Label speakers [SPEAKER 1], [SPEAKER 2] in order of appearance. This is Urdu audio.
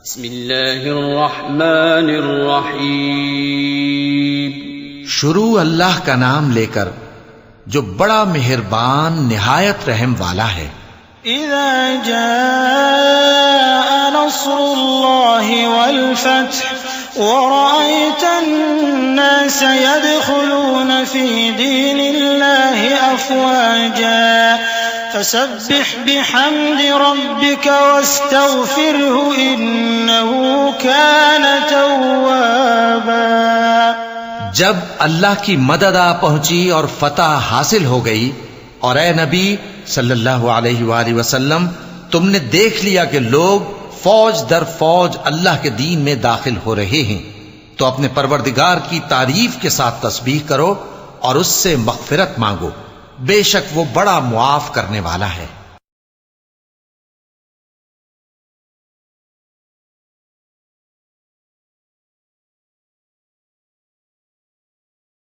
[SPEAKER 1] بسم اللہ الرحمن الرحیم.
[SPEAKER 2] شروع اللہ کا نام لے کر جو بڑا مہربان نہایت رحم والا ہے.
[SPEAKER 3] اذا جاء نصر اللہ والفتح ورأيت الناس يدخلون في دين الله أفواجا فسبح بحمد ربك واستغفره إنه كان توابا.
[SPEAKER 2] جب اللہ کی مدد آ پہنچی اور فتح حاصل ہو گئی اور اے نبی صلی اللہ علیہ وآلہ وسلم تم نے دیکھ لیا کہ لوگ فوج در فوج اللہ کے دین میں داخل ہو رہے ہیں تو اپنے پروردگار کی تعریف کے ساتھ تسبیح کرو اور اس سے مغفرت مانگو، بے شک وہ بڑا معاف کرنے والا ہے.